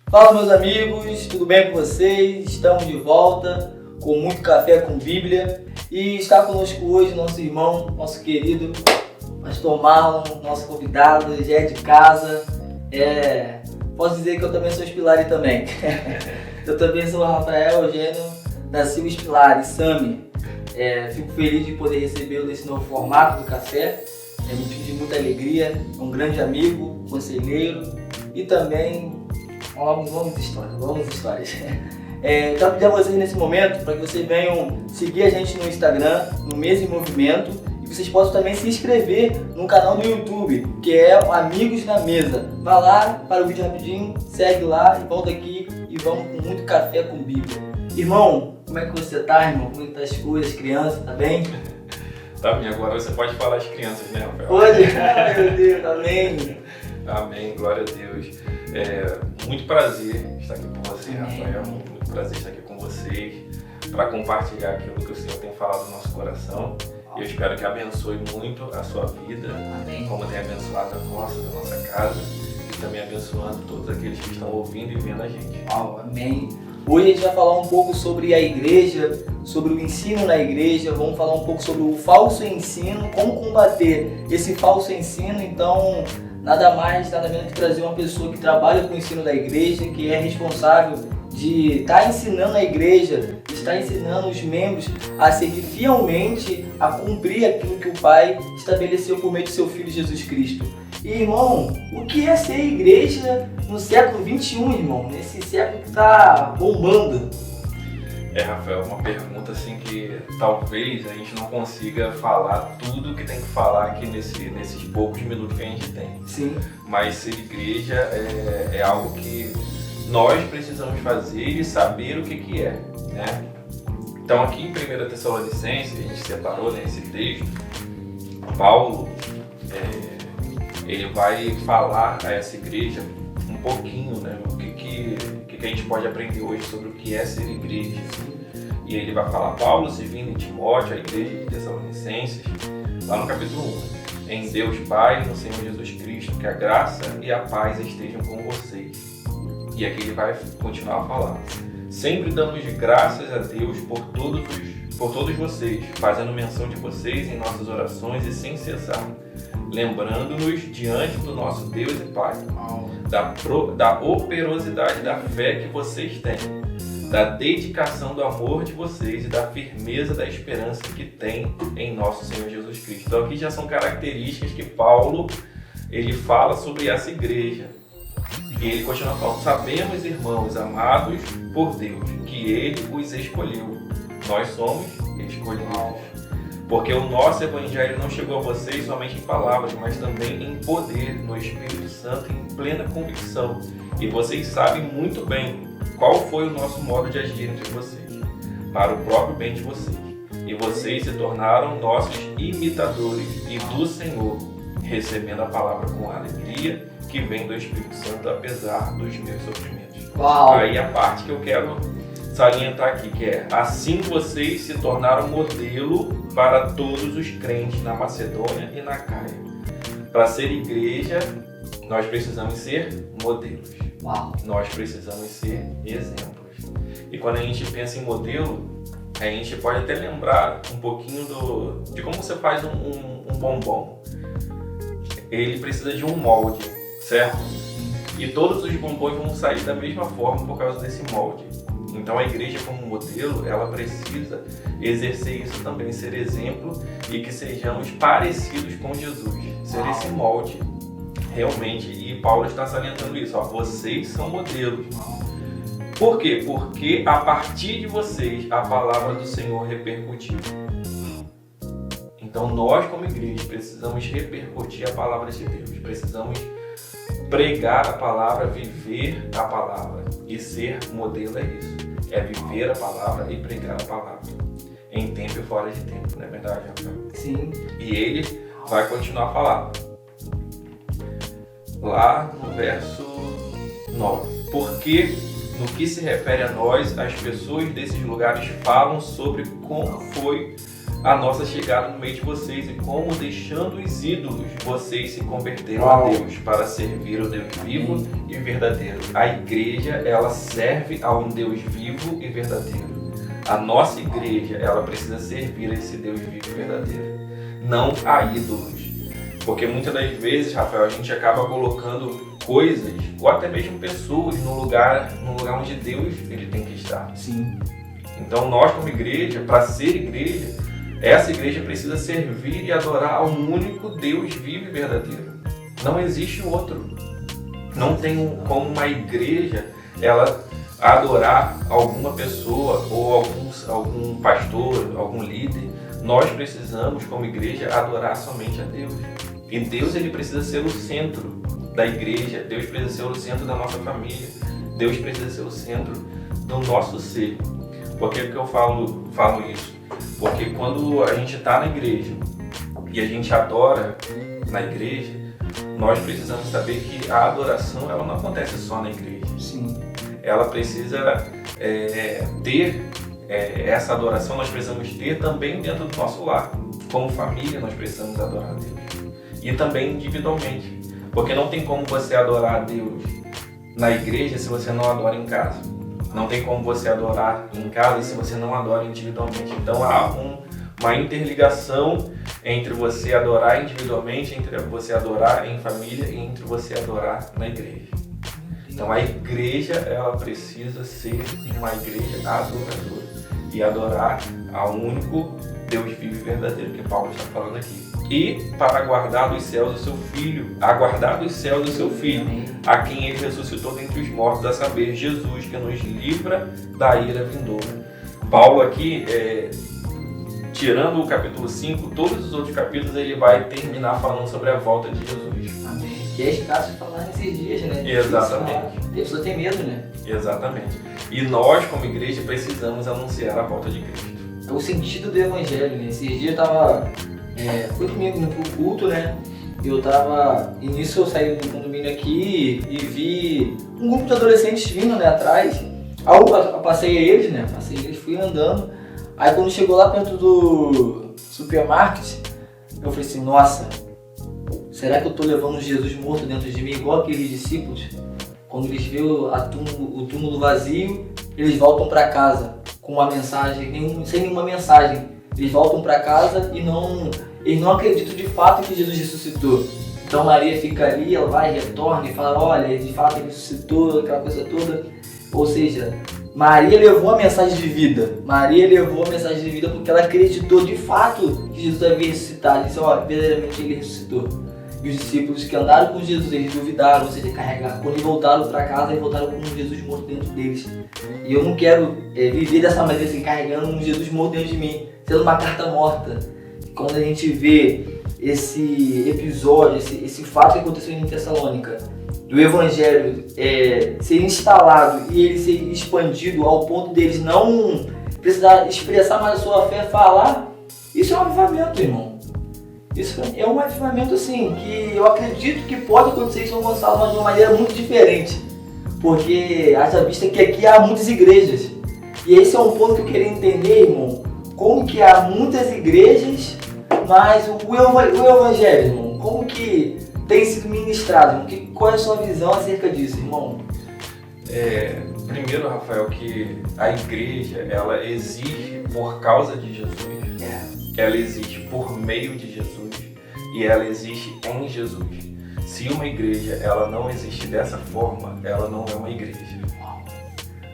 Fala, meus amigos, tudo bem com vocês? Estamos de volta com muito café com Bíblia e está conosco hoje nosso irmão, nosso querido Pastor Marlon, nosso convidado, já é de casa. Posso dizer que eu também sou Spilari também. Eu também sou o Rafael Eugênio da Silva Spilari, Sami. Fico feliz de poder recebê-lo nesse novo formato do café. É motivo de muita alegria, um grande amigo, conselheiro e também longas histórias. Quero pedir a vocês nesse momento para que vocês venham seguir a gente no Instagram, no Mesa em Movimento, e vocês possam também se inscrever no canal do YouTube, que é Amigos na Mesa. Vai lá, para o vídeo rapidinho, segue lá e volta aqui e vamos com muito café com Bíblia. Irmão, como é que você tá, irmão? Como é que tá as coisas, crianças, tá bem? Tá bem, agora você pode falar as crianças, né, Rafael? Pode? Ai, meu Deus, amém. Amém, glória a Deus. Muito prazer estar aqui com você, Rafael. Muito prazer estar aqui com vocês para compartilhar aquilo que o Senhor tem falado no nosso coração. E eu espero que abençoe muito a sua vida, amém, como tem abençoado a nossa casa, e também abençoando todos aqueles que estão ouvindo e vendo a gente. Amém. Hoje a gente vai falar um pouco sobre a igreja, sobre o ensino na igreja, vamos falar um pouco sobre o falso ensino, como combater esse falso ensino. Então, nada mais, nada menos que trazer uma pessoa que trabalha com o ensino da igreja, que é responsável de estar ensinando a igreja, de estar ensinando os membros a seguir fielmente, a cumprir aquilo que o Pai estabeleceu por meio de seu Filho Jesus Cristo. E, irmão, o que é ser igreja no século XXI, irmão? Nesse século que está bombando. Rafael, uma pergunta assim que talvez a gente não consiga falar tudo que tem que falar aqui nesses poucos minutos que a gente tem. Sim. Mas ser igreja é algo que nós precisamos fazer e saber o que é, né? Então aqui em 1 Tessalonicenses, a gente separou nesse texto, Paulo, ele vai falar a essa igreja um pouquinho, né? O que a gente pode aprender hoje sobre o que é ser igreja. E ele vai falar, Paulo, Silvino e Timóteo, a igreja de Tessalonicenses, lá no capítulo 1. Em Deus Pai e no Senhor Jesus Cristo, que a graça e a paz estejam com vocês. E aqui ele vai continuar a falar. Sempre damos graças a Deus por todos vocês, fazendo menção de vocês em nossas orações e sem cessar, lembrando-nos diante do nosso Deus e Pai, da operosidade da fé que vocês têm, da dedicação do amor de vocês e da firmeza da esperança que têm em nosso Senhor Jesus Cristo. Então aqui já são características que Paulo ele fala sobre essa igreja. E ele continua falando, sabemos, irmãos amados por Deus, que Ele os escolheu. Nós somos escolhidos. Porque o nosso evangelho não chegou a vocês somente em palavras, mas também em poder, no Espírito Santo, em plena convicção. E vocês sabem muito bem qual foi o nosso modo de agir entre vocês, para o próprio bem de vocês. E vocês se tornaram nossos imitadores e do Senhor, recebendo a palavra com alegria que vem do Espírito Santo, apesar dos meus sofrimentos. Uau. Aí a parte que eu quero salientar aqui, que é assim vocês se tornaram modelo para todos os crentes na Macedônia e na Caia. Para ser igreja, nós precisamos ser modelos. Uau. Nós precisamos ser exemplos. E quando a gente pensa em modelo, a gente pode até lembrar um pouquinho de como você faz um bombom. Ele precisa de um molde, certo? E todos os bombons vão sair da mesma forma por causa desse molde. Então a igreja como modelo, ela precisa exercer isso também, ser exemplo e que sejamos parecidos com Jesus. Ser esse molde realmente. E Paulo está salientando isso, vocês são modelos. Por quê? Porque a partir de vocês a palavra do Senhor repercutiu. Então nós como igreja precisamos repercutir a palavra de Deus. Precisamos pregar a palavra, viver a palavra. E ser modelo é isso. É viver a palavra e pregar a palavra. Em tempo e fora de tempo, não é verdade, Rafael? Sim. E ele vai continuar a falar. Lá no verso 9. Porque no que se refere a nós, as pessoas desses lugares falam sobre como foi a nossa chegada no meio de vocês e como, deixando os ídolos, vocês se converteram a Deus para servir o Deus vivo e verdadeiro. A igreja, ela serve a um Deus vivo e verdadeiro. A nossa igreja, ela precisa servir a esse Deus vivo e verdadeiro, não a ídolos. Porque muitas das vezes, Rafael, a gente acaba colocando coisas ou até mesmo pessoas no lugar onde Deus ele tem que estar. Sim. Então nós como igreja, para ser igreja, essa igreja precisa servir e adorar ao único Deus vivo e verdadeiro. Não existe outro. Não tem como uma igreja ela adorar alguma pessoa ou algum pastor, algum líder. Nós precisamos como igreja adorar somente a Deus. E Deus ele precisa ser o centro da igreja, Deus precisa ser o centro da nossa família, Deus precisa ser o centro do nosso ser. Por que eu falo isso? Porque quando a gente está na igreja e a gente adora na igreja, nós precisamos saber que a adoração ela não acontece só na igreja. Sim. Ela precisa ter essa adoração, nós precisamos ter também dentro do nosso lar. Como família, nós precisamos adorar a Deus. E também individualmente. Porque não tem como você adorar a Deus na igreja se você não adora em casa. Não tem como você adorar em casa se você não adora individualmente. Então há uma interligação entre você adorar individualmente, entre você adorar em família e entre você adorar na igreja. Então a igreja ela precisa ser uma igreja adoradora e adorar ao único Deus vivo e verdadeiro que Paulo está falando aqui. E para aguardar dos céus o seu Filho, a quem ele ressuscitou dentre os mortos, a saber, Jesus, que nos livra da ira vindoura. Paulo aqui, tirando o capítulo 5, todos os outros capítulos ele vai terminar falando sobre a volta de Jesus. Amém. E é escasso falar nesses dias, né? Exatamente. A pessoa tem medo, né? Exatamente. E nós, como igreja, precisamos anunciar a volta de Cristo. É o sentido do evangelho, né? Esses dias eu tava... fui comigo no culto, né? Início eu saí do condomínio aqui e vi um grupo de adolescentes vindo, né, atrás. Aí eu passei eles, fui andando. Aí quando chegou lá perto do supermarket, eu falei assim, nossa, será que eu tô levando Jesus morto dentro de mim igual aqueles discípulos? Quando eles vêem o túmulo vazio, eles voltam para casa com uma mensagem, sem nenhuma mensagem. Eles voltam para casa e eles não acreditam de fato que Jesus ressuscitou. Então Maria fica ali, ela vai, retorna e fala, olha, de fato ele ressuscitou, aquela coisa toda. Ou seja, Maria levou a mensagem de vida. Porque ela acreditou de fato que Jesus havia ressuscitado. Ela disse, olha, verdadeiramente ele ressuscitou. E os discípulos que andaram com Jesus, eles duvidaram, ou seja, carregaram. Quando eles voltaram para casa, eles voltaram com um Jesus morto dentro deles. E eu não quero viver dessa maneira, assim, carregando um Jesus morto dentro de mim, sendo uma carta morta. Quando a gente vê esse episódio, esse fato que aconteceu em Tessalônica, do Evangelho ser instalado e ele ser expandido ao ponto deles não precisar expressar mais a sua fé, falar, isso é um avivamento, irmão. Isso é um avivamento assim, que eu acredito que pode acontecer em São Gonçalo, mas de uma maneira muito diferente. Porque haja vista que aqui há muitas igrejas. E esse é um ponto que eu queria entender, irmão. Como que há muitas igrejas, mas o Evangelho, irmão, como que tem sido ministrado? Qual é a sua visão acerca disso, irmão? Primeiro, Rafael, que a igreja, ela existe por causa de Jesus. Ela existe por meio de Jesus e ela existe em Jesus. Se uma igreja ela não existe dessa forma, ela não é uma igreja.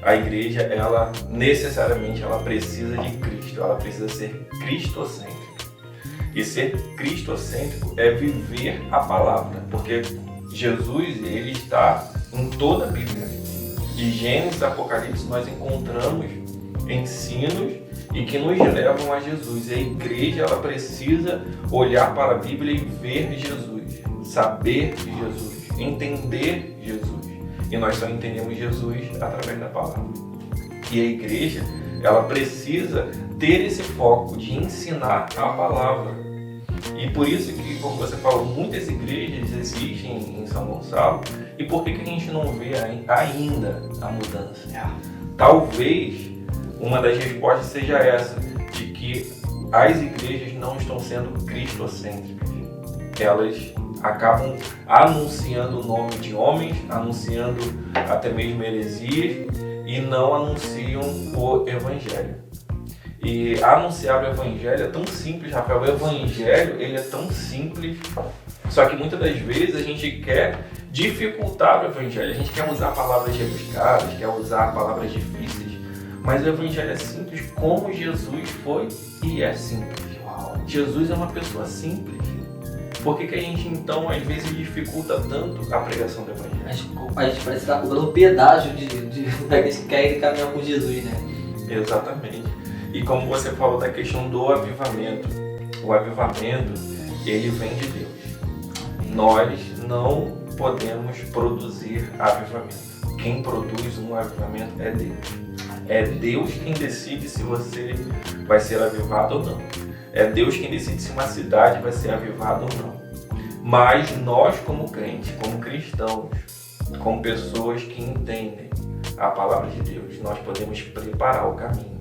A igreja, ela necessariamente ela precisa de Cristo, ela precisa ser cristocêntrica. E ser cristocêntrico é viver a palavra, porque Jesus ele está em toda a Bíblia. De Gênesis a Apocalipse nós encontramos ensinos e que nos levam a Jesus. E a igreja ela precisa olhar para a Bíblia e ver Jesus, saber de Jesus, entender Jesus. E nós só entendemos Jesus através da palavra. E a igreja ela precisa ter esse foco de ensinar a palavra. E por isso que, como você falou, muitas igrejas existem em São Gonçalo. E por que a gente não vê ainda a mudança? Talvez uma das respostas seja essa, de que as igrejas não estão sendo cristocêntricas. Elas acabam anunciando o nome de homens, anunciando até mesmo heresias e não anunciam o Evangelho. E anunciar o Evangelho é tão simples, Rafael. O Evangelho ele é tão simples, só que muitas das vezes a gente quer dificultar o Evangelho. A gente quer usar palavras rebuscadas, quer usar palavras difíceis, mas o Evangelho é simples como Jesus foi e é simples. Jesus é uma pessoa simples. Por que a gente então às vezes dificulta tanto a pregação do Evangelho? A gente parece estar cobrando um pedágio daqueles que querem caminhar com Jesus, né? Exatamente. E como você falou da questão do avivamento, o avivamento, ele vem de Deus. Nós não podemos produzir avivamento. Quem produz um avivamento é Deus. É Deus quem decide se você vai ser avivado ou não. É Deus quem decide se uma cidade vai ser avivada ou não. Mas nós como crentes, como cristãos, como pessoas que entendem a palavra de Deus, nós podemos preparar o caminho.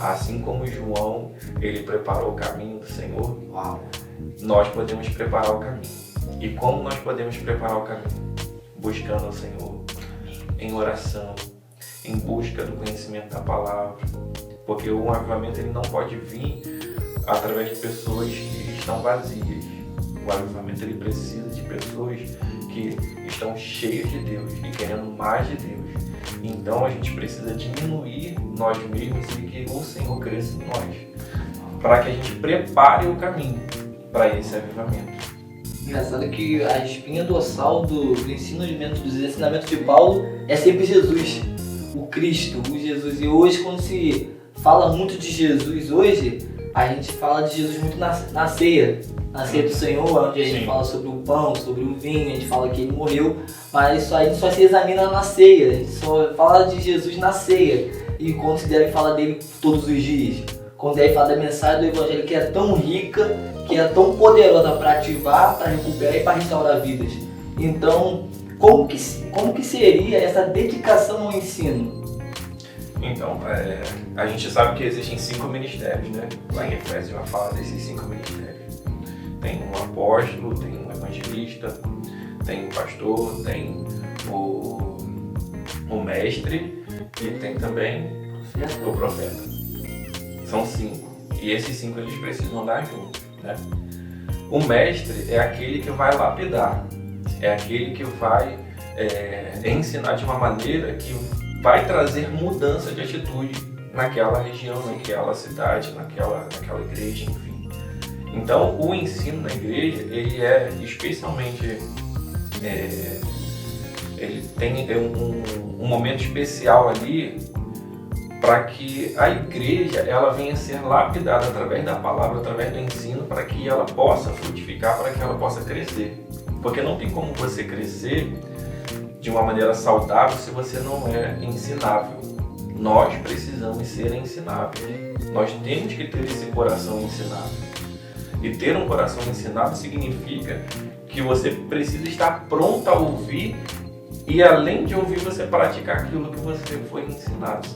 Assim como João, ele preparou o caminho do Senhor, nós podemos preparar o caminho. E como nós podemos preparar o caminho? Buscando o Senhor, em oração, em busca do conhecimento da palavra. Porque o avivamento ele não pode vir através de pessoas que estão vazias. O avivamento ele precisa de pessoas que estão cheias de Deus e querendo mais de Deus. Então a gente precisa diminuir nós mesmos e que o Senhor cresça em nós, para que a gente prepare o caminho para esse avivamento. Engraçado que a espinha dorsal dos ensinamentos de Paulo é sempre Jesus, o Cristo, o Jesus. E hoje, quando se fala muito de Jesus hoje, a gente fala de Jesus muito na ceia do Senhor, onde a gente fala sobre o pão, sobre o vinho, a gente fala que ele morreu, mas isso aí só se examina na ceia, a gente só fala de Jesus na ceia, e quando se deve falar dele todos os dias, quando deve falar da mensagem do Evangelho que é tão rica, que é tão poderosa para ativar, para recuperar e para restaurar vidas. Então, como que seria essa dedicação ao ensino? Então, a gente sabe que existem 5 ministérios, né? Lá em Efésios vai falar desses 5 ministérios. Tem um apóstolo, tem um evangelista, tem um pastor, tem o mestre e tem também o profeta. São 5. E esses 5 eles precisam andar juntos, né? O mestre é aquele que vai lapidar, é aquele que vai ensinar de uma maneira que vai trazer mudança de atitude naquela região, naquela cidade, naquela igreja, enfim. Então, o ensino na igreja, ele é especialmente, ele tem um momento especial ali para que a igreja ela venha a ser lapidada através da palavra, através do ensino, para que ela possa frutificar, para que ela possa crescer. Porque não tem como você crescer de uma maneira saudável se você não é ensinável. Nós precisamos ser ensináveis. Nós temos que ter esse coração ensinável. E ter um coração ensinável significa que você precisa estar pronto a ouvir e, além de ouvir, você praticar aquilo que você foi ensinado.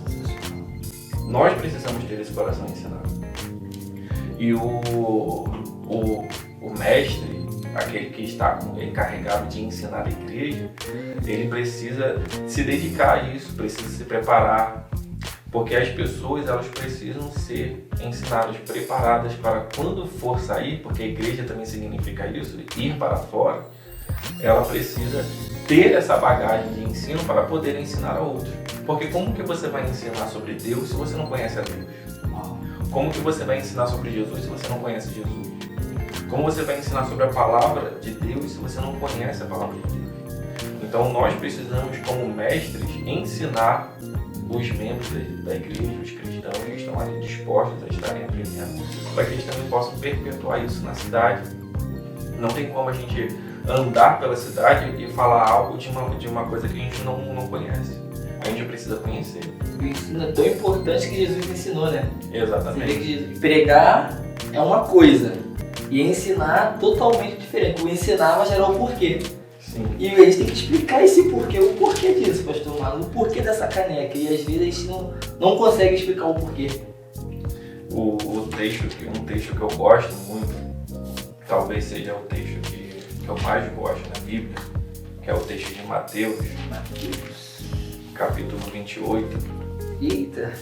Nós precisamos ter esse coração ensinável. E o mestre, aquele que está encarregado de ensinar a igreja, ele precisa se dedicar a isso, precisa se preparar, porque as pessoas elas precisam ser ensinadas, preparadas para quando for sair, porque a igreja também significa isso, ir para fora, ela precisa ter essa bagagem de ensino para poder ensinar a outros. Porque como que você vai ensinar sobre Deus se você não conhece a Deus? Como que você vai ensinar sobre Jesus se você não conhece Jesus? Como você vai ensinar sobre a palavra de Deus se você não conhece a palavra de Deus? Então nós precisamos, como mestres, ensinar os membros da igreja, os cristãos que estão ali dispostos a estarem aprendendo, para que eles também possam perpetuar isso na cidade. Não tem como a gente andar pela cidade e falar algo de uma coisa que a gente não conhece. A gente precisa conhecer. O ensino é tão importante que Jesus ensinou, né? Exatamente. Você vê que pregar é uma coisa e ensinar totalmente diferente. O ensinar vai gerar o porquê. Sim. E a gente tem que explicar esse porquê, o porquê disso, pastor Marlon, o porquê dessa caneca. E às vezes a gente não consegue explicar o porquê. Um texto que eu gosto muito, talvez seja o texto que eu mais gosto na Bíblia, que é o texto de Mateus, capítulo 28. Eita!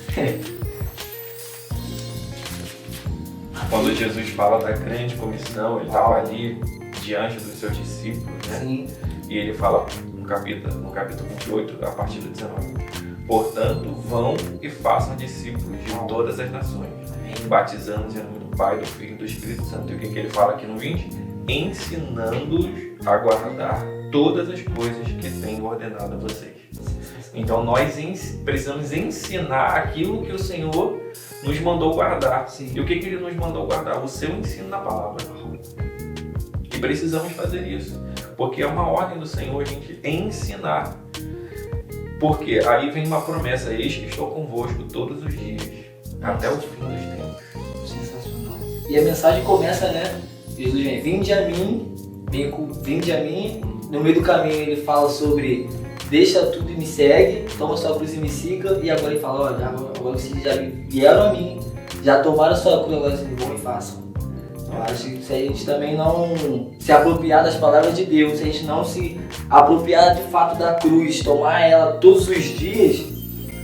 Quando Jesus fala da grande comissão, ele estava ali diante dos seus discípulos, né? Sim. E ele fala no capítulo 28, a partir do 19. Portanto, vão e façam discípulos de todas as nações, batizando-os em nome do Pai, do Filho e do Espírito Santo. E o que ele fala aqui no 20? Ensinando-os a guardar todas as coisas que tenho ordenado a vocês. Então nós precisamos ensinar aquilo que o Senhor nos mandou guardar. Sim. E o que ele nos mandou guardar? O seu ensino na palavra. E precisamos fazer isso, porque é uma ordem do Senhor a gente ensinar. Porque aí vem uma promessa: eis que estou convosco todos os dias, até o fim dos tempos. Sensacional. E a mensagem começa, né? Jesus vem, vinde a mim, vinde a mim. No meio do caminho ele fala sobre deixa tudo e me segue, toma sua cruz e me siga. E agora ele fala, olha, agora vocês já vieram a mim, já tomaram sua cruz, agora vocês vão e façam. Eu acho que se a gente também não se apropriar das palavras de Deus, se a gente não se apropriar de fato da cruz, tomar ela todos os dias,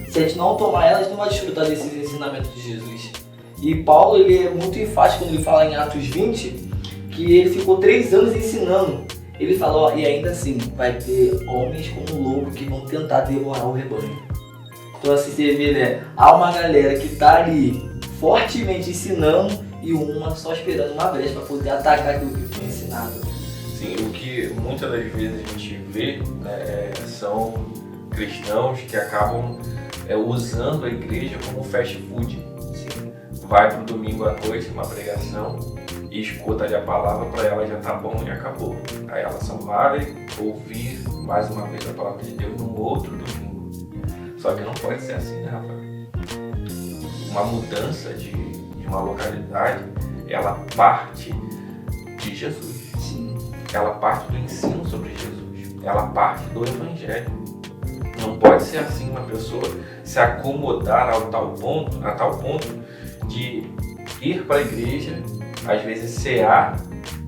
se a gente não tomar ela, a gente não vai desfrutar desses ensinamentos de Jesus. E Paulo, ele é muito enfático quando ele fala em Atos 20, que ele ficou 3 anos ensinando. Ele fala, ó, e ainda assim, vai ter homens como lobo que vão tentar devorar o rebanho. Então assim, você vê, né, há uma galera que tá ali fortemente ensinando e uma só esperando uma brecha para poder atacar aquilo que foi ensinado. Sim, o que muitas das vezes a gente vê, né, são cristãos que acabam usando a igreja como fast food. Sim. Vai pro domingo à noite uma pregação e escuta ali a palavra, para ela já tá bom e acabou. Aí ela só vai ouvir mais uma vez a palavra de Deus num outro domingo. Só que não pode ser assim, né, Rafael? Uma mudança de uma localidade, ela parte de Jesus. Sim. Ela parte do ensino sobre Jesus. Ela parte do Evangelho. Não pode ser assim uma pessoa se acomodar a tal ponto de ir para a igreja, às vezes cear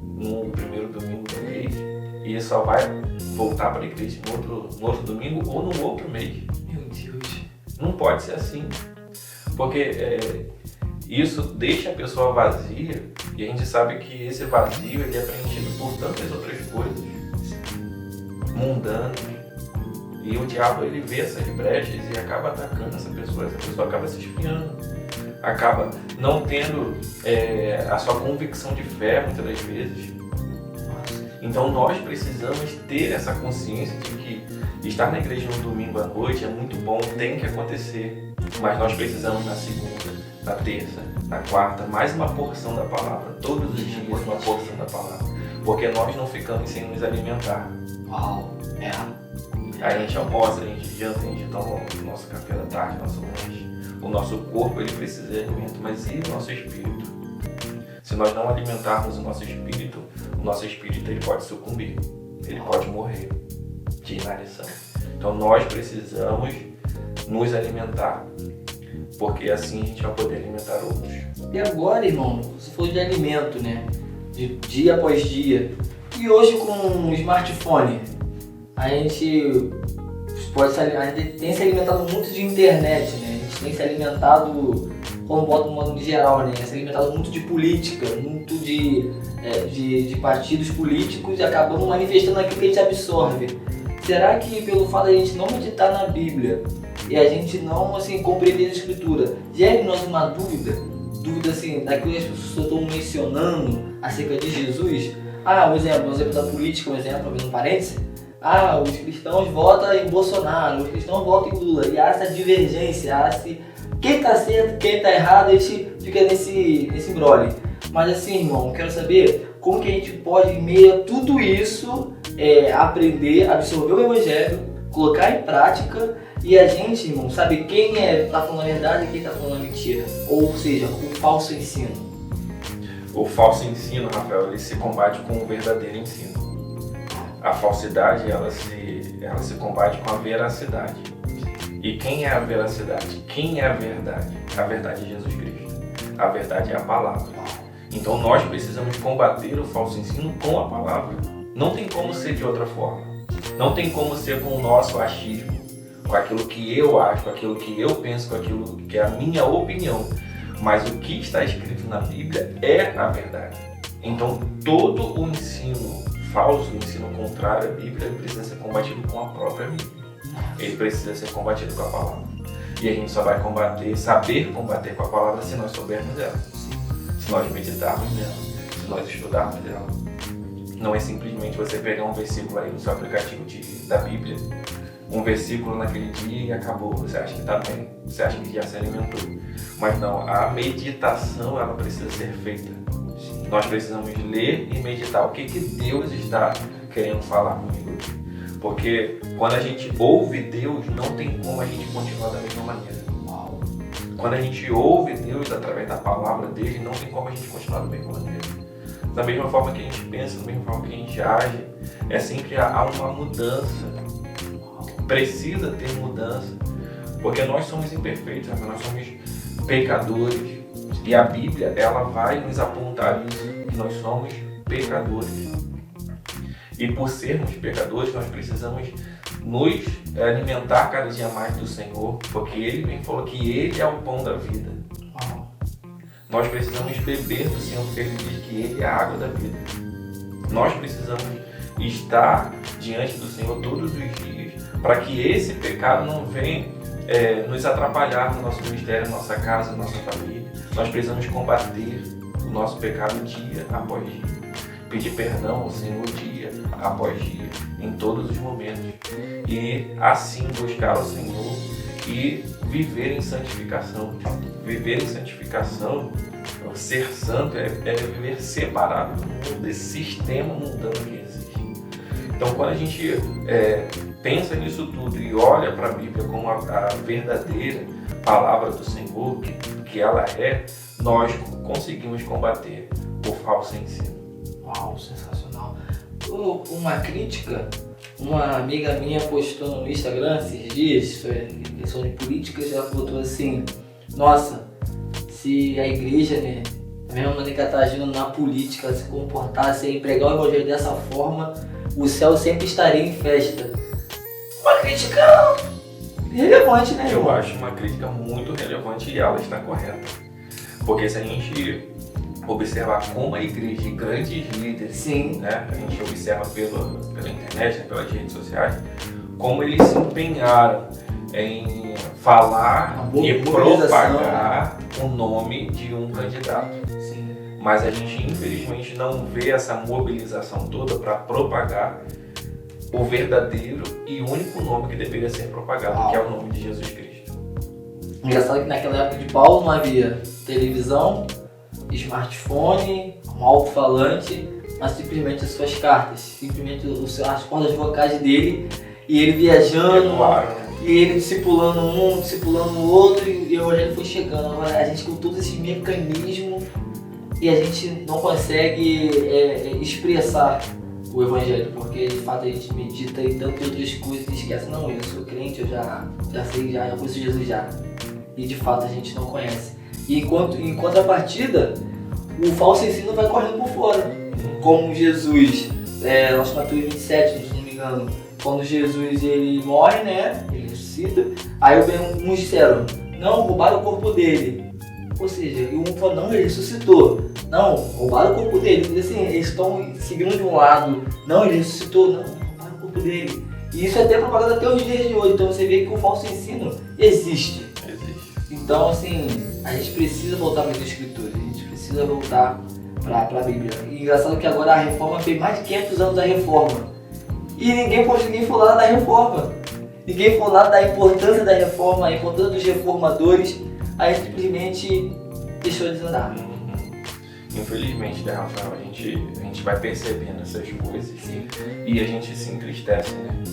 no primeiro domingo do mês e só vai voltar para a igreja no outro domingo ou no outro mês. Meu Deus. Não pode ser assim. Porque isso deixa a pessoa vazia e a gente sabe que esse vazio ele é preenchido por tantas outras coisas mundanas. E o diabo ele vê essas brechas e acaba atacando essa pessoa acaba se esfriando, acaba não tendo a sua convicção de fé muitas das vezes. Então nós precisamos ter essa consciência de que estar na igreja no domingo à noite é muito bom, tem que acontecer, mas nós precisamos na segunda, na terça, na quarta, mais uma porção da palavra, todos os dias uma porção da palavra, porque nós não ficamos sem nos alimentar. Uau, Aí a gente almoça, a gente janta, a gente toma o nosso café da tarde, nosso lanche. O nosso corpo ele precisa de alimento, mas e o nosso espírito? Se nós não alimentarmos o nosso espírito ele pode sucumbir, ele pode morrer de inanição. Então nós precisamos nos alimentar, porque assim a gente vai poder alimentar outros. E agora, irmão, você falou de alimento, né? De dia após dia. E hoje com o smartphone, a gente tem se alimentado muito de internet, né? A gente tem se alimentado, como bota no modo geral, né? Se alimentado muito de política, muito de partidos políticos e acabamos manifestando aquilo que a gente absorve. Será que pelo fato de a gente não meditar na Bíblia e a gente não assim, compreender a Escritura, gera em nós uma dúvida assim, daquilo que as pessoas estão mencionando acerca de Jesus? Um exemplo da política, abrindo um parênteses. Os cristãos votam em Bolsonaro, os cristãos votam em Lula, e há essa divergência, quem está certo, quem está errado, a gente fica nesse embrolho. Mas assim, irmão, eu quero saber como que a gente pode, em meio a tudo isso, aprender, absorver o Evangelho, colocar em prática, e a gente, irmão, sabe quem está falando a verdade e quem está falando a mentira, ou seja, o falso ensino. O falso ensino, Rafael, ele se combate com o verdadeiro ensino. A falsidade, ela se combate com a veracidade. E quem é a veracidade? Quem é a verdade? A verdade é Jesus Cristo. A verdade é a palavra. Então nós precisamos combater o falso ensino com a palavra. Não tem como ser de outra forma. Não tem como ser com o nosso achismo, com aquilo que eu acho, com aquilo que eu penso, com aquilo que é a minha opinião. Mas o que está escrito na Bíblia é a verdade. Então todo o ensino falso, o ensino contrário à Bíblia, ele precisa ser combatido com a própria Bíblia. Ele precisa ser combatido com a palavra. E a gente só vai saber combater com a palavra se nós soubermos dela. Se nós meditarmos nela, se nós estudarmos dela. Não é simplesmente você pegar um versículo aí no seu aplicativo da Bíblia, um versículo naquele dia e acabou. Você acha que está bem, você acha que já se alimentou. Mas não, a meditação ela precisa ser feita. Nós precisamos ler e meditar. O que Deus está querendo falar comigo? Porque quando a gente ouve Deus, não tem como a gente continuar da mesma maneira. Quando a gente ouve Deus através da palavra dele, não tem como a gente continuar da mesma maneira. Da mesma forma que a gente pensa, da mesma forma que a gente age, é sempre há uma mudança. Precisa ter mudança. Porque nós somos imperfeitos, nós somos pecadores. E a Bíblia, ela vai nos apontar isso, que nós somos pecadores. E por sermos pecadores, nós precisamos nos alimentar cada dia mais do Senhor, porque Ele falou que Ele é o pão da vida. Nós precisamos beber do Senhor, porque Ele diz que Ele é a água da vida. Nós precisamos estar diante do Senhor todos os dias, para que esse pecado não venha nos atrapalhar no nosso ministério, na nossa casa, na nossa família. Nós precisamos combater o nosso pecado dia após dia. Pedir perdão ao Senhor dia após dia, em todos os momentos. E assim buscar o Senhor e viver em santificação. Viver em santificação, ser santo, é viver separado do mundo, desse sistema mundano que existe. Então quando a gente pensa nisso tudo e olha para a Bíblia como a verdadeira palavra do Senhor, que ela é, nós conseguimos combater o falso ensino. Uau, sensacional. Uma crítica, uma amiga minha postou no Instagram esses dias, sobre questão de políticas, ela botou assim: nossa, se a igreja, né, da mesma maneira que ela está agindo na política, se comportasse e pregar o evangelho dessa forma, o céu sempre estaria em festa. Uma crítica relevante, né? Eu acho uma crítica muito relevante e ela está correta. Porque se a gente observar como a igreja e grandes líderes, sim, né, a gente observa pela internet, né, pelas redes sociais, como eles se empenharam em falar e propagar o nome de um candidato. Sim. Mas a gente infelizmente não vê essa mobilização toda para propagar o verdadeiro e único nome que deveria ser propagado, que é o nome de Jesus Cristo. Engraçado que naquela época de Paulo não havia televisão, smartphone, um alto-falante, mas simplesmente as suas cartas, simplesmente as cordas vocais dele, e ele viajando, e ele discipulando um, discipulando o outro, e o evangelho foi chegando. Agora a gente com todos esses mecanismos e a gente não consegue expressar o evangelho, porque de fato a gente medita em tantas outras coisas e esquece: não, eu sou crente, eu já sei, já conheço Jesus já. E de fato a gente não conhece. E em contrapartida, o falso ensino vai correndo por fora. Como Jesus, nosso Mateus 27, se não me engano, quando Jesus ele morre, né, ele ressuscita, aí uns disseram: não, roubaram o corpo dele. Ou seja, e um falou: não, ele ressuscitou. Não, roubaram o corpo dele. Assim, eles estão seguindo de um lado: não, ele ressuscitou. Não, roubaram o corpo dele. E isso é até propagado até os dias de hoje. Então você vê que o falso ensino existe. Então, assim, a gente precisa voltar para as escrituras, a gente precisa voltar para a Bíblia. E engraçado que agora a reforma fez mais de 500 anos da reforma. E ninguém falou nada da reforma. Ninguém falou nada da importância da reforma, a importância dos reformadores. Aí simplesmente deixou de andar. Infelizmente, né, Rafael, a gente vai percebendo essas coisas. Sim. E a gente se entristece, né?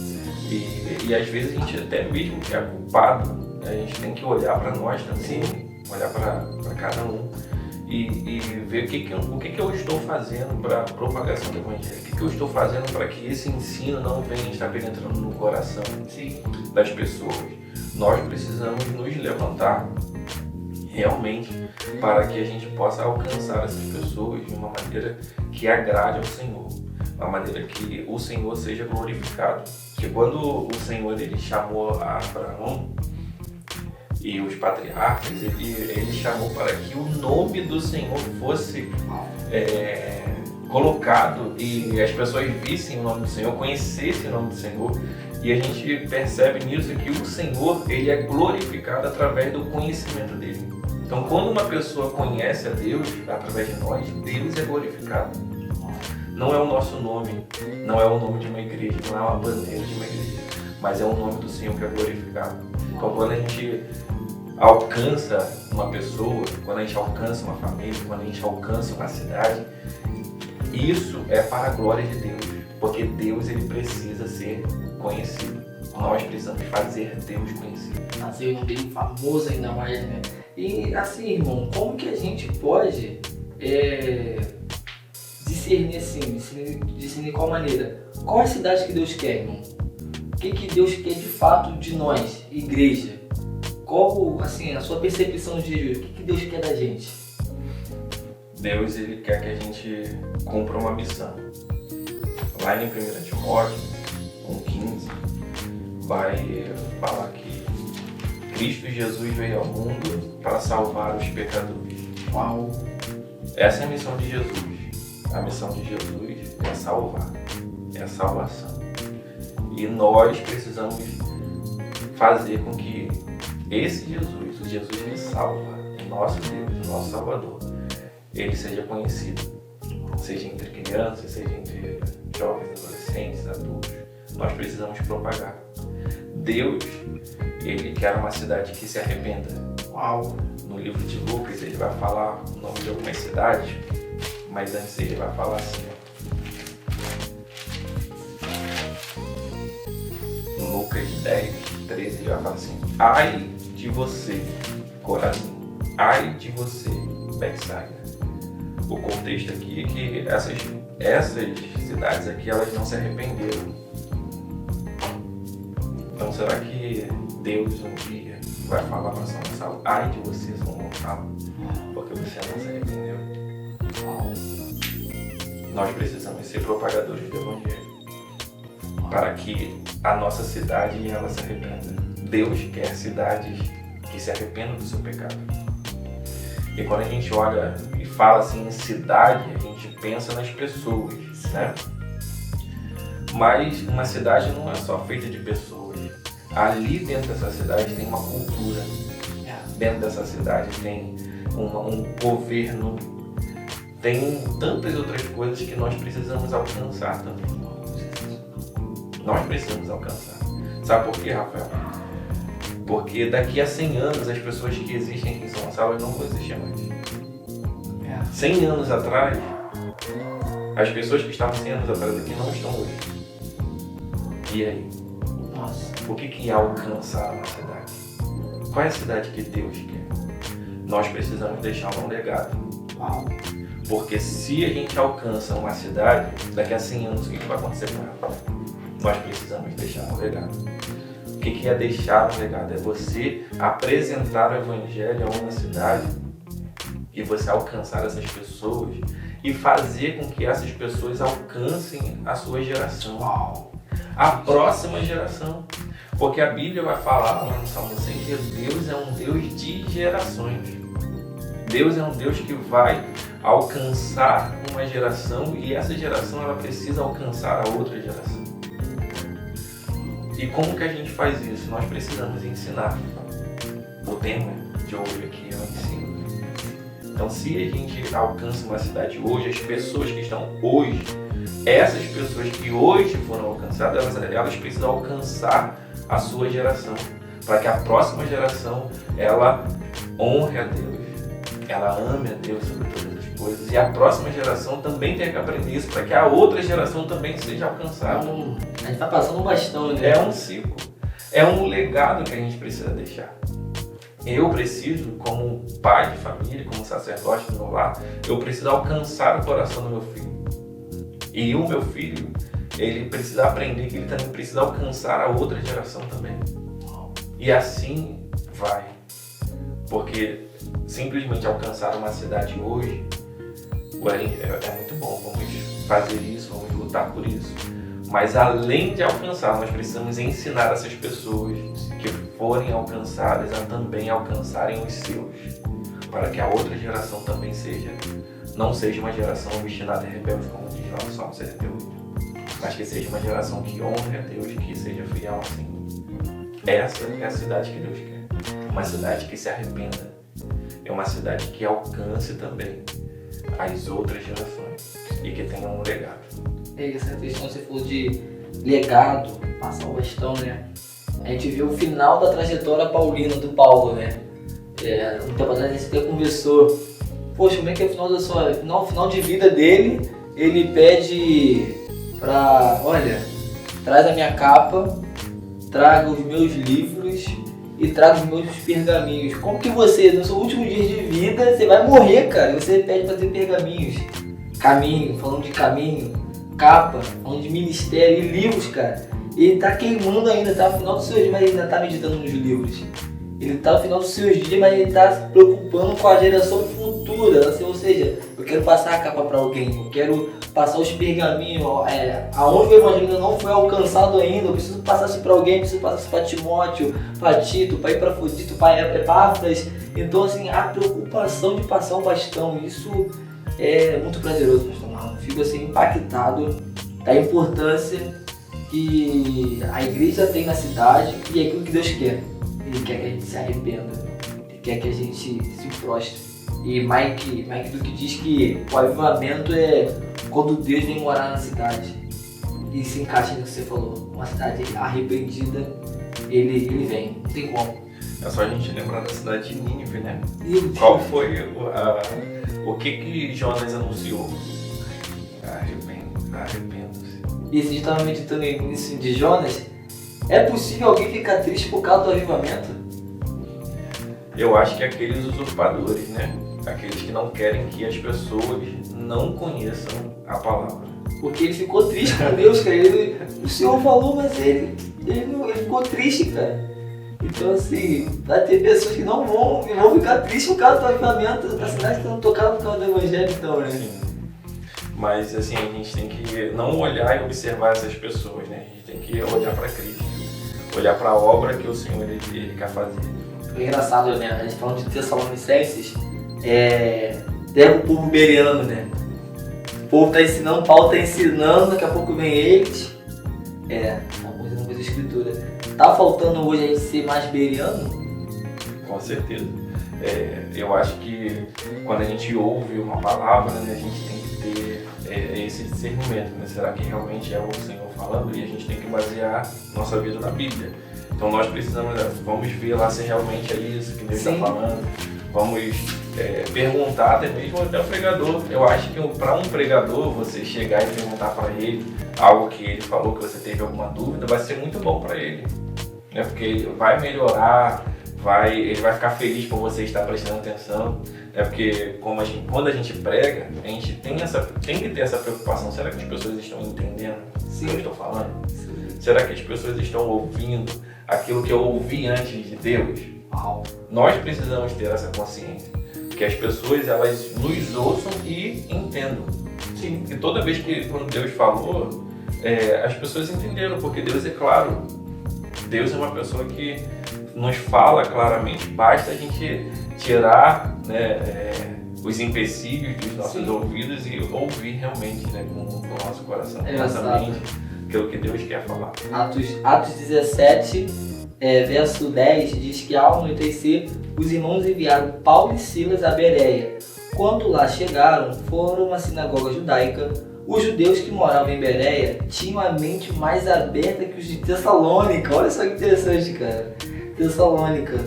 E às vezes a gente até mesmo que é culpado, a gente tem que olhar para nós também, sim, olhar para cada um e ver o que eu estou fazendo para a propagação do evangelho, o que eu estou fazendo para que esse ensino não venha estar penetrando no coração, sim, das pessoas. Nós precisamos nos levantar realmente para que a gente possa alcançar essas pessoas de uma maneira que agrade ao Senhor, uma maneira que o Senhor seja glorificado. Que quando o Senhor ele chamou a Abraão e os patriarcas, ele chamou para que o nome do Senhor fosse colocado e as pessoas vissem o nome do Senhor, conhecessem o nome do Senhor. E a gente percebe nisso que o Senhor ele é glorificado através do conhecimento dele. Então, quando uma pessoa conhece a Deus através de nós, Deus é glorificado. Não é o nosso nome, não é o nome de uma igreja, não é uma bandeira de uma igreja, mas é o nome do Senhor que é glorificado. Então, quando a gente alcança uma pessoa, quando a gente alcança uma família, quando a gente alcança uma cidade, isso é para a glória de Deus, porque Deus ele precisa ser conhecido. Nós precisamos fazer Deus conhecido. Fazer o nome dele famoso ainda mais, né? E assim, irmão, como que a gente pode discernir assim, discernir qual maneira? Qual é a cidade que Deus quer, irmão? O que Deus quer de fato de nós, igreja? Qual, assim, a sua percepção de Jesus? O que Deus quer da gente? Deus ele quer que a gente cumpra uma missão. Lá em 1 Timóteo 1,15 vai falar que Cristo Jesus veio ao mundo para salvar os pecadores. Uau! Essa é a missão de Jesus. A missão de Jesus é salvar, é a salvação. E nós precisamos fazer com que esse Jesus, o Jesus que salva, o nosso Deus, o nosso Salvador, ele seja conhecido. Seja entre crianças, seja entre jovens, adolescentes, adultos. Nós precisamos propagar. Deus, ele quer uma cidade que se arrependa. Uau! No livro de Lucas, ele vai falar o nome de algumas cidades, mas antes ele vai falar assim, ó. Lucas 10, 13, ele vai falar assim: ai de você, Corazim, ai de você, Betsaida. O contexto aqui é que essas cidades aqui, elas não se arrependeram. Então será que Deus um dia vai falar para São Gonçalo: ai de você, São Gonçalo, porque você não se arrependeu? Nós precisamos ser propagadores do Evangelho para que a nossa cidade ela se arrependa. Deus quer cidades que se arrependam do seu pecado. E quando a gente olha e fala assim em cidade, a gente pensa nas pessoas, né? Mas uma cidade não é só feita de pessoas. Ali dentro dessa cidade tem uma cultura. Dentro dessa cidade tem um governo. Tem tantas outras coisas que nós precisamos alcançar também. Nós precisamos alcançar. Sabe por quê, Rafael? Porque daqui a 100 anos as pessoas que existem aqui em São Gonçalo não vão existir mais. 100 anos atrás, as pessoas que estavam 100 anos atrás aqui não estão hoje. E aí? Nossa. O que é alcançar uma cidade? Qual é a cidade que Deus quer? Nós precisamos deixar um legado. Uau. Porque se a gente alcança uma cidade, daqui a 100 anos o que vai acontecer com ela? Nós precisamos deixar um legado. O que é deixar um legado? É você apresentar o Evangelho a uma cidade e você alcançar essas pessoas e fazer com que essas pessoas alcancem a sua geração. Uau. A próxima geração. Porque a Bíblia vai falar lá no Salmo 100 que Deus é um Deus de gerações. Deus é um Deus que vai alcançar uma geração e essa geração ela precisa alcançar a outra geração. E como que a gente faz isso? Nós precisamos ensinar. O tema de hoje aqui é o ensino. Então, se a gente alcança uma cidade hoje, as pessoas que estão hoje, essas pessoas que hoje foram alcançadas, elas precisam alcançar a sua geração, para que a próxima geração ela honre a Deus, ela ame a Deus sobre todas as coisas, e a próxima geração também tem que aprender isso, para que a outra geração também seja alcançada. A gente está passando um bastão, né? É um ciclo, é um legado que a gente precisa deixar. Eu preciso, como pai de família, como sacerdote do meu lar, eu preciso alcançar o coração do meu filho. E o meu filho, ele precisa aprender que ele também precisa alcançar a outra geração também. E assim vai. porque simplesmente alcançar uma cidade hoje é muito bom, vamos fazer isso, vamos lutar por isso. Mas além de alcançar, nós precisamos ensinar essas pessoas que forem alcançadas a também alcançarem os seus, para que a outra geração também não seja uma geração obstinada e rebelde, como diz lá no Salmo 78, mas que seja uma geração que honre a Deus, que seja fiel assim. Essa é a cidade que Deus quer, uma cidade que se arrependa, é uma cidade que alcance também as outras gerações e que tenha um legado. Essa questão que você falou de legado, passar o bastão, né? A gente viu o final da trajetória paulina do Paulo, né? Um tempo atrás a gente até conversou, poxa, como é que é o final de vida dele? Ele pede pra, olha, traz a minha capa, traga os meus livros e traga os meus pergaminhos. Como que você, no seu último dia de vida, você vai morrer, cara, e você pede pra ter pergaminhos? Caminho, falando de caminho, capa, falando de ministério e livros, cara. Ele tá queimando ainda, tá no final dos seus dias, mas ele ainda tá meditando nos livros. Ele tá no final dos seus dias, mas ele tá se preocupando com a geração futura. Ou seja, eu quero passar a capa para alguém, eu quero passar os pergaminhos, aonde o evangelho ainda não foi alcançado ainda, eu preciso passar isso para alguém, preciso passar isso para Timóteo, para Tito, para Epafrodito, para Epáfras. Então, assim, a preocupação de passar o bastão, isso é muito prazeroso, pastor Marlon. Fico assim impactado da importância que a igreja tem na cidade e aquilo que Deus quer. Ele quer que a gente se arrependa, ele quer que a gente se prostre. E Mike Duke diz que o avivamento é quando Deus vem morar na cidade. E se encaixa no que você falou, uma cidade arrependida, ele vem, não tem como. É só a gente lembrar da cidade de Nínive, né? Qual foi o que Jonas anunciou? Arrependa-se. E a gente estava meditando nisso de Jonas. É possível alguém ficar triste por causa do avivamento? Eu acho que aqueles usurpadores, né? Aqueles que não querem que as pessoas não conheçam a palavra. Porque ele ficou triste com Deus, cara. O Senhor falou, mas ele ficou triste, cara. Então, assim, vai ter pessoas que não vão ficar tristes por causa do avivamento da cidade que estão tocando por causa do evangelho, então, né? Sim. Mas, assim, a gente tem que não olhar e observar essas pessoas, né? A gente tem que olhar para Cristo, olhar para a obra que o Senhor ele quer fazer. É engraçado, né? A gente falando de Tessalonicenses, pega o povo bereano, né? O povo tá ensinando, Paulo tá ensinando, daqui a pouco vem eles. Uma coisa da escritura. Tá faltando hoje a gente ser mais bereano? Com certeza. Eu acho que quando a gente ouve uma palavra, né, a gente tem que ter esse discernimento, né? Será que realmente é o Senhor falando? E a gente tem que basear nossa vida na Bíblia. Então nós precisamos, vamos ver lá se realmente é isso que Deus está falando. Vamos perguntar até o pregador. Eu acho que para um pregador, você chegar e perguntar para ele algo que ele falou, que você teve alguma dúvida, vai ser muito bom para ele, né? Porque ele vai melhorar, ele vai ficar feliz por você estar prestando atenção. Porque quando a gente prega, a gente tem que ter essa preocupação. Será que as pessoas estão entendendo o que eu estou falando? Sim. Será que as pessoas estão ouvindo aquilo que eu ouvi antes de Deus? Nós precisamos ter essa consciência, que as pessoas elas nos ouçam e entendam. Sim. E toda vez quando Deus falou, as pessoas entenderam, porque Deus é claro. Deus é uma pessoa que nos fala claramente. Basta a gente tirar, né, os empecilhos dos nossos ouvidos e ouvir realmente, né, com o nosso coração, com a nossa mente, aquilo que Deus quer falar. Atos 17, verso 10, diz que ao anoitecer, os irmãos enviaram Paulo e Silas a Bereia. Quando lá chegaram, foram a uma sinagoga judaica. Os judeus que moravam em Bereia tinham a mente mais aberta que os de Tessalônica. Olha só que interessante, cara. Tessalônica.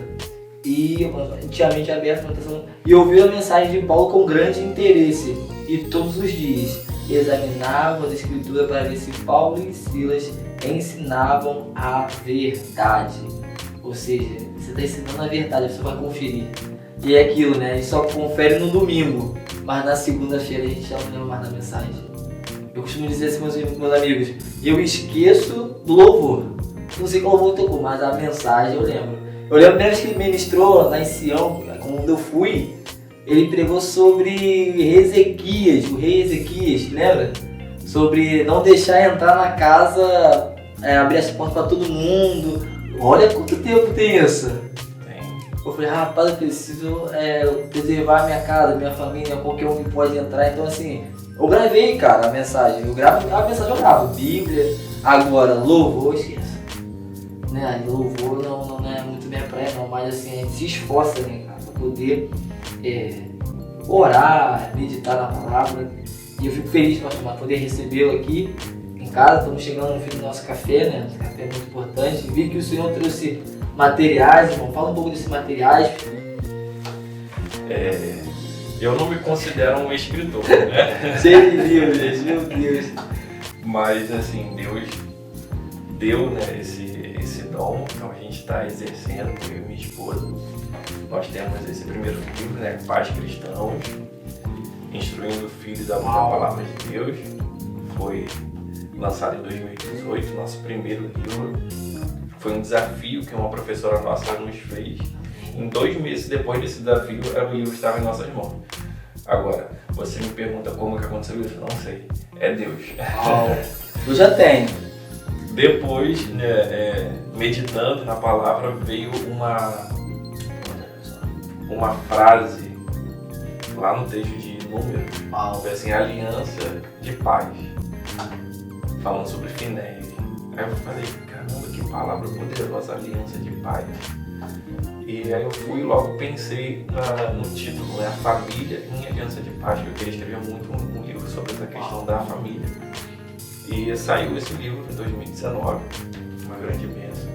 E tinha a mente aberta na Tessalônica. E ouviram a mensagem de Paulo com grande interesse. E todos os dias examinavam as escrituras para ver se Paulo e Silas ensinavam a verdade. Ou seja, você está ensinando a verdade, você vai conferir. E é aquilo, né? A gente só confere no domingo, mas na segunda-feira a gente já não lembra mais da mensagem. Eu costumo dizer assim, meus amigos, eu esqueço do louvor. Não sei qual louvor tocou, mas a mensagem eu lembro. Eu lembro a primeira vez que ele ministrou lá em Sião, quando eu fui, ele pregou sobre Ezequias, o rei Ezequias, lembra? Sobre não deixar entrar na casa, abrir as portas para todo mundo. Olha quanto tempo tem isso. Eu falei, rapaz, eu preciso preservar a minha casa, minha família, qualquer um que pode entrar. Então assim, eu gravei, cara, a mensagem. A mensagem eu gravo, Bíblia. Agora, louvor, esqueça. Né? Louvor não é muito minha praia não, mas assim, a gente se esforça, né, cara, pra poder orar, meditar na palavra. E eu fico feliz, pastor Marcos, poder recebê-lo aqui em casa. Estamos chegando no fim do nosso café, né? O café é muito importante. Vi que o senhor trouxe materiais, irmão. Fala um pouco desses materiais. Eu não me considero um escritor, né? Cheio de livros, meu Deus. Mas assim, Deus deu, né, esse dom, então a gente está exercendo, eu e minha esposa. Nós temos esse primeiro livro, né, Pais Cristãos, Instruindo Filhos à Luz da Palavra de Deus. Foi lançado em 2018, nosso primeiro livro. Foi um desafio que uma professora nossa nos fez. Em 2 meses depois desse desafio, o livro estava em nossas mãos. Agora, você me pergunta como que aconteceu isso? Não sei. É Deus. Eu já tenho. Depois, né, meditando na palavra, veio uma frase lá no texto de Números. Foi assim, aliança de paz. Falando sobre Finéias. Aí eu falei, caramba, que palavra poderosa, aliança de paz. E aí eu fui e logo pensei no título, né? A família em aliança de paz, que eu queria escrever muito um livro sobre essa questão da família. E saiu esse livro em 2019, uma grande bênção.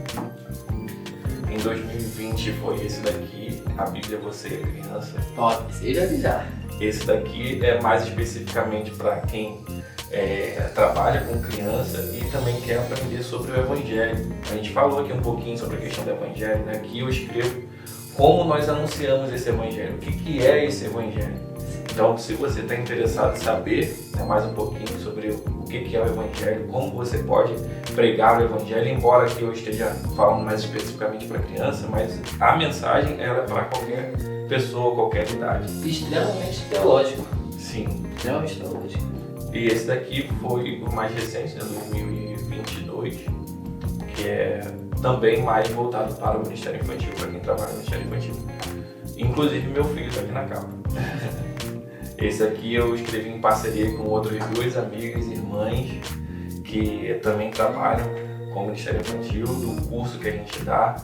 Em 2020 foi esse daqui, A Bíblia Você é Criança. Top, seja já. Esse daqui é mais especificamente para quem trabalha com criança e também quer aprender sobre o Evangelho. A gente falou aqui um pouquinho sobre a questão do Evangelho, né? Aqui eu escrevo como nós anunciamos esse Evangelho, o que é esse Evangelho. Então, se você está interessado em saber, né, mais um pouquinho sobre o que é o Evangelho, como você pode pregar o Evangelho, embora aqui eu esteja falando mais especificamente para criança, mas a mensagem ela é para qualquer pessoa, qualquer idade. Extremamente teológico. Sim. Extremamente teológico. E esse daqui foi o mais recente, né, 2022, que é também mais voltado para o Ministério Infantil, para quem trabalha no Ministério Infantil. Inclusive meu filho está aqui na capa. Esse aqui eu escrevi em parceria com outras 2 amigas e irmãs que também trabalham com o Ministério Infantil, do curso que a gente dá,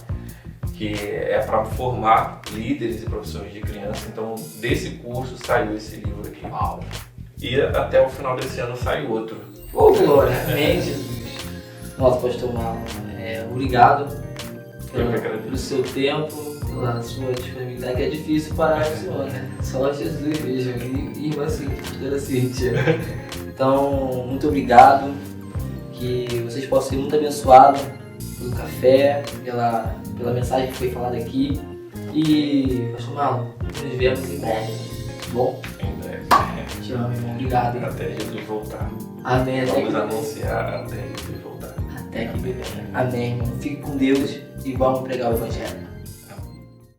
que é para formar líderes e professores de criança. Então, desse curso saiu esse livro aqui. E até o final desse ano sai outro. Ô, glória, amém, Jesus. Nossa, pastor Marlon, obrigado pelo seu tempo, pela sua disponibilidade, que é difícil parar o senhor, né? Só Jesus mesmo, e irmã pastora Cíntia. Então, muito obrigado, que vocês possam ser muito abençoados pelo café, pela mensagem que foi falada aqui. E, pastor Marlon, nos vemos em breve, tá bom? Em breve. Te amo, irmão. Obrigado. Até Jesus voltar. Amém. Vamos anunciar até Jesus voltar. Até que venha. Amém, irmão. Fique com Deus e vamos pregar o Evangelho.